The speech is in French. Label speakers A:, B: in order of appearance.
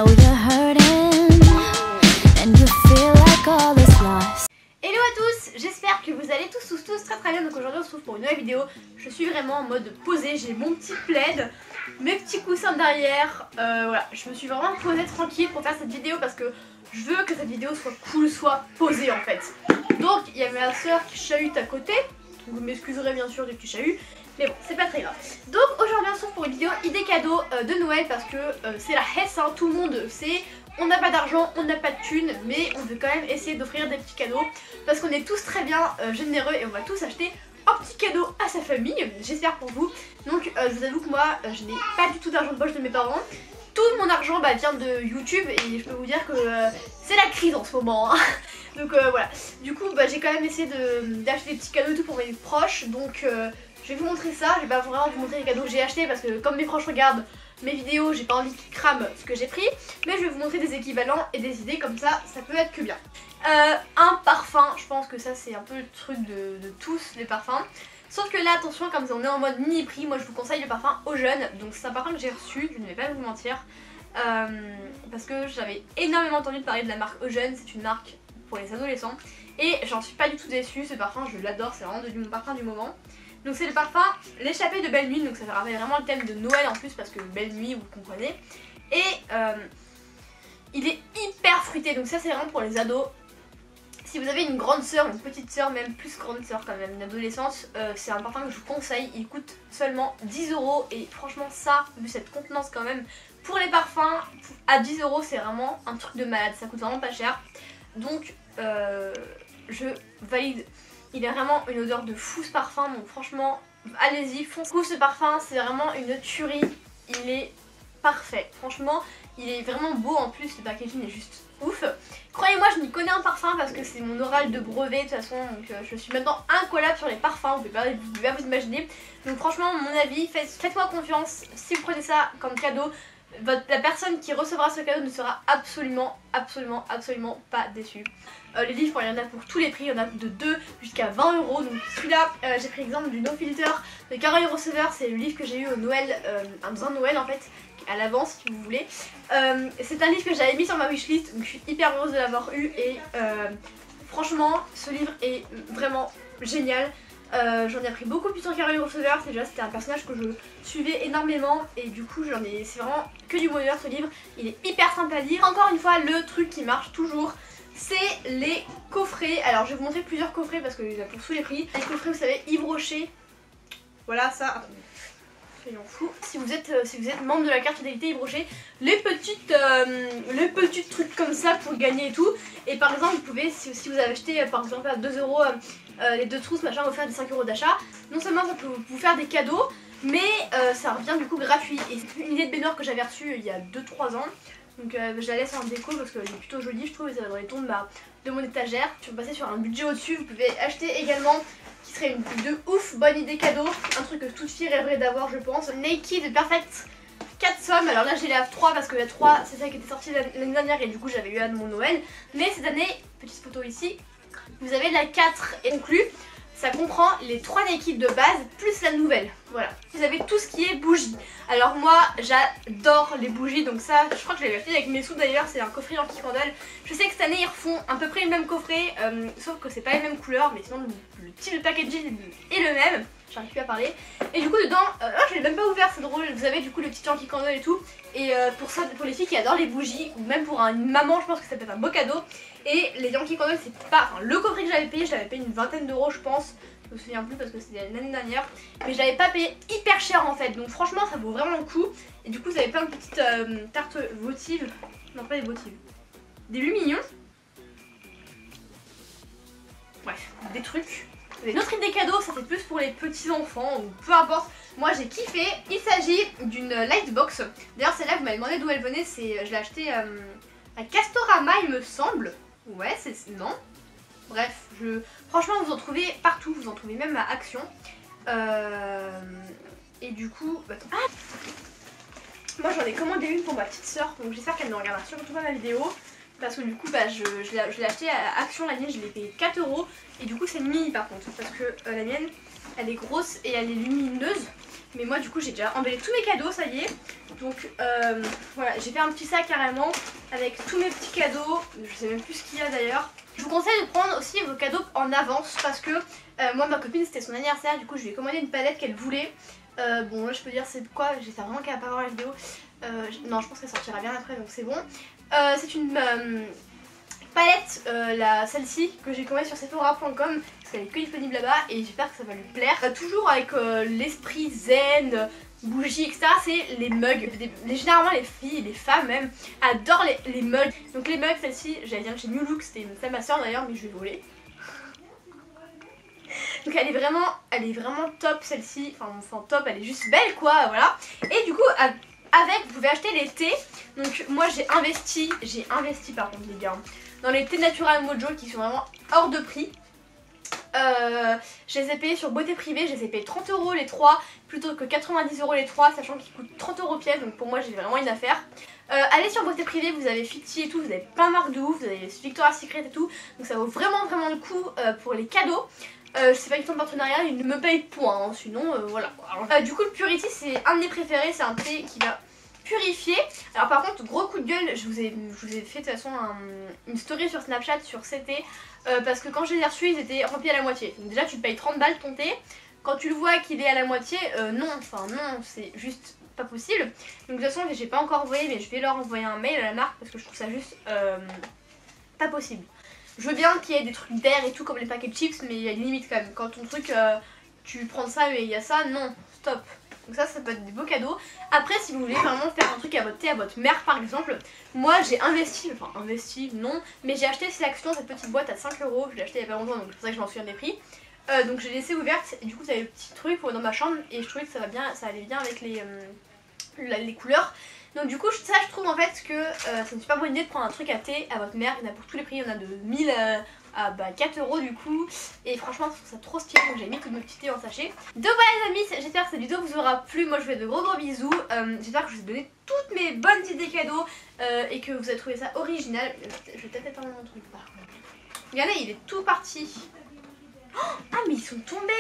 A: know you're hurting and you feel like all is lost.
B: Hello à tous, j'espère que vous allez tous très bien. Donc aujourd'hui on se retrouve pour une nouvelle vidéo. Je suis vraiment en mode posé, j'ai mon petit plaid, mes petits coussins derrière, voilà, je me suis vraiment posée tranquille pour faire cette vidéo parce que je veux que cette vidéo soit cool, soit posée en fait. Donc il y a ma soeur qui chahute à côté, vous m'excuserez bien sûr des petits chahuts, mais bon c'est pas très grave. Donc aujourd'hui on se retrouve pour une vidéo idée cadeau de Noël parce que c'est la Hesse, hein, tout le monde sait. On n'a pas d'argent, on n'a pas de thunes, mais on veut quand même essayer d'offrir des petits cadeaux parce qu'on est tous très bien généreux et on va tous acheter un petit cadeau à sa famille, j'espère pour vous. Donc je vous avoue que moi je n'ai pas du tout d'argent de poche de mes parents. Tout mon argent vient de YouTube et je peux vous dire que c'est la crise en ce moment, hein. Donc voilà, du coup j'ai quand même essayé d'acheter des petits cadeaux et tout pour mes proches. Donc je vais vous montrer ça, je vais pas vraiment vous montrer les cadeaux que j'ai achetés parce que comme mes proches regardent mes vidéos, j'ai pas envie qu'ils crament ce que j'ai pris, mais je vais vous montrer des équivalents et des idées, comme ça peut être que bien. Un parfum, je pense que ça c'est un peu le truc de tous les parfums. Sauf que là attention, comme on est en mode mini prix, moi je vous conseille le parfum aux jeunes. Donc c'est un parfum que j'ai reçu, je ne vais pas vous mentir, parce que j'avais énormément entendu parler de la marque Eugène. C'est une marque pour les adolescents et j'en suis pas du tout déçue. Ce parfum je l'adore, c'est vraiment devenu mon parfum du moment. Donc c'est le parfum l'échappée de Belle Nuit, donc ça me rappelle vraiment le thème de Noël en plus parce que Belle Nuit vous comprenez. Et il est hyper fruité, donc ça c'est vraiment pour les ados. Si vous avez une grande soeur, une petite soeur, même plus grande soeur quand même, une adolescente, c'est un parfum que je vous conseille. Il coûte seulement 10 € et franchement ça, vu cette contenance quand même, pour les parfums, à 10 € c'est vraiment un truc de malade, ça coûte vraiment pas cher. Donc je valide. Il a vraiment une odeur de fou ce parfum, donc franchement allez-y, foncez. Ce parfum c'est vraiment une tuerie, il est parfait, franchement il est vraiment beau en plus, le packaging est juste ouf. Croyez-moi je m'y connais en parfum parce que c'est mon oral de brevet de toute façon, donc je suis maintenant incollable sur les parfums, vous pouvez pas vous imaginer. Donc franchement mon avis, faites-moi confiance, si vous prenez ça comme cadeau, la personne qui recevra ce cadeau ne sera absolument pas déçue. Les livres, il y en a pour tous les prix, il y en a de 2 jusqu'à 20 €. Donc celui-là, j'ai pris l'exemple du No Filter de Caroline Receveur, c'est le livre que j'ai eu au Noël, un Noël en fait, à l'avance si vous voulez. C'est un livre que j'avais mis sur ma wishlist, donc je suis hyper heureuse de l'avoir eu et franchement ce livre est vraiment génial. J'en ai appris beaucoup plus sur Caroline Receveur, c'était un personnage que je suivais énormément et du coup c'est vraiment que du bonheur ce livre, il est hyper simple à lire. Encore une fois le truc qui marche toujours, c'est les coffrets. Alors je vais vous montrer plusieurs coffrets parce qu'il y en a pour tous les prix. Les coffrets vous savez, Yves Rocher, voilà ça, attendez, soyons fous. Si vous êtes membre de la carte fidélité Yves Rocher, les petits trucs comme ça pour gagner et tout. Et par exemple vous pouvez, si vous avez acheté par exemple à 2 € les 2 trousses machin, vous faire des 5 € d'achat, non seulement ça peut vous faire des cadeaux, mais ça revient du coup gratuit. Et c'est une idée de baignoire que j'avais reçue il y a 2-3 ans. Donc je la laisse en déco parce qu'elle est plutôt jolie je trouve, et ça va dans les tons de mon étagère. Si vous passez sur un budget au-dessus, vous pouvez acheter également, qui serait une de ouf bonne idée cadeau, un truc que toute fille rêverait d'avoir je pense, Naked Perfect 4 sommes. Alors là j'ai la 3 parce que la 3 c'est celle qui était sortie l'année dernière et du coup j'avais eu à mon Noël. Mais cette année, petite photo ici, vous avez la 4 inclus. Ça comprend les 3 Naked de base plus la nouvelle, voilà. Vous avez tout ce qui est bougies. Alors moi j'adore les bougies, donc ça je crois que je l'avais acheté avec mes sous d'ailleurs, c'est un coffret anti-candle. Je sais que cette année ils refont à peu près le même coffret, sauf que c'est pas les mêmes couleurs, mais sinon le type de packaging est le même. J'arrive plus à parler. Et du coup dedans, je l'ai même pas ouvert, c'est drôle, vous avez du coup le petit anti-candle et tout. Et pour ça, pour les filles qui adorent les bougies, ou même pour une maman, je pense que ça peut être un beau cadeau. Et les Yankee Candle, c'est pas. Enfin, le coffret que j'avais payé, je l'avais payé une vingtaine d'euros, je pense. Je me souviens plus parce que c'était l'année dernière. Mais je l'avais pas payé hyper cher en fait. Donc franchement, ça vaut vraiment le coup. Et du coup, vous avez plein de petites tartes votives. Non, pas des votives. Des lumignons. Bref, des trucs. Une autre idée cadeau, ça c'est plus pour les petits enfants ou peu importe. Moi j'ai kiffé. Il s'agit d'une lightbox. D'ailleurs celle-là vous m'avez demandé d'où elle venait. Je l'ai achetée à Castorama il me semble. Ouais c'est... non. Bref, franchement vous en trouvez partout. Vous en trouvez même à Action. Et du coup... Ah, moi j'en ai commandé une pour ma petite soeur. Donc j'espère qu'elle ne regardera surtout pas ma vidéo. Parce que du coup je l'ai acheté à Action la mienne, je l'ai payé 4 €. Et du coup c'est une mini par contre, parce que la mienne elle est grosse et elle est lumineuse. Mais moi du coup j'ai déjà emballé tous mes cadeaux, ça y est. Donc voilà, j'ai fait un petit sac carrément avec tous mes petits cadeaux. Je sais même plus ce qu'il y a d'ailleurs. Je vous conseille de prendre aussi vos cadeaux en avance parce que moi ma copine c'était son anniversaire, du coup je lui ai commandé une palette qu'elle voulait. Bon là je peux dire c'est de quoi, j'espère vraiment qu'elle va pas voir la vidéo. Non je pense qu'elle sortira bien après donc c'est bon. C'est une palette, celle-ci que j'ai commandée sur Sephora.com parce qu'elle est que disponible là-bas et j'espère que ça va lui plaire. Toujours avec l'esprit zen, bougie etc. C'est les mugs. Généralement les filles, les femmes même adorent les mugs. Donc les mugs, celle-ci j'allais dire chez New Look, c'était celle de ma soeur d'ailleurs mais je vais voler. Donc elle est vraiment top celle-ci, enfin top, elle est juste belle quoi, voilà. Et du coup avec vous pouvez acheter les thés. Donc moi j'ai investi par contre les gars dans les thés Natural Mojo qui sont vraiment hors de prix. Je les ai payés sur Beauté Privée, je les ai payés 30 € les 3 plutôt que 90 € les 3, sachant qu'ils coûtent 30 € pièce, donc pour moi j'ai vraiment une affaire. Allez sur Beauté Privée, vous avez Fenty et tout, vous avez plein de marques de ouf, vous avez Victoria's Secret et tout, donc ça vaut vraiment le coup pour les cadeaux. Je sais pas du tout en partenariat, ils ne me payent point, hein, sinon voilà. Alors, du coup le Purity c'est un de mes préférés, c'est un thé qui va purifier. Alors par contre gros coup de gueule, je vous ai fait de toute façon une story sur Snapchat sur ces thés parce que quand je les ai reçus ils étaient remplis à la moitié. Donc déjà tu te payes 30 balles ton thé, quand tu le vois qu'il est à la moitié, non, c'est juste pas possible. Donc de toute façon j'ai pas encore envoyé mais je vais leur envoyer un mail à la marque parce que je trouve ça juste pas possible. Je veux bien qu'il y ait des trucs d'air et tout comme les paquets de chips mais il y a une limite quand même. Quand ton truc tu prends ça et il y a ça, non, stop. Donc ça peut être des beaux cadeaux. Après si vous voulez vraiment faire un truc à votre thé, à votre mère par exemple, moi j'ai investi, non, mais j'ai acheté Sélection, cette petite boîte à 5 €, je l'ai acheté il y a pas longtemps donc c'est pour ça que je m'en souviens des prix. Donc j'ai laissé ouverte et du coup ça avait le petit truc dans ma chambre et je trouvais que ça allait bien avec les couleurs. Donc du coup ça je trouve en fait que c'est une super bonne idée de prendre un truc à thé à votre mère, il y en a pour tous les prix, il y en a de 1000 à 4 € du coup. Et franchement je trouve ça trop stylé donc j'ai mis tous mes petits thés en sachet. Donc voilà les amis, j'espère que cette vidéo vous aura plu, moi je vous fais de gros bisous. J'espère que je vous ai donné toutes mes bonnes idées cadeaux et que vous avez trouvé ça original. Je vais peut-être éteindre mon truc par contre. Regardez il est tout parti. Oh, ah mais ils sont tombés.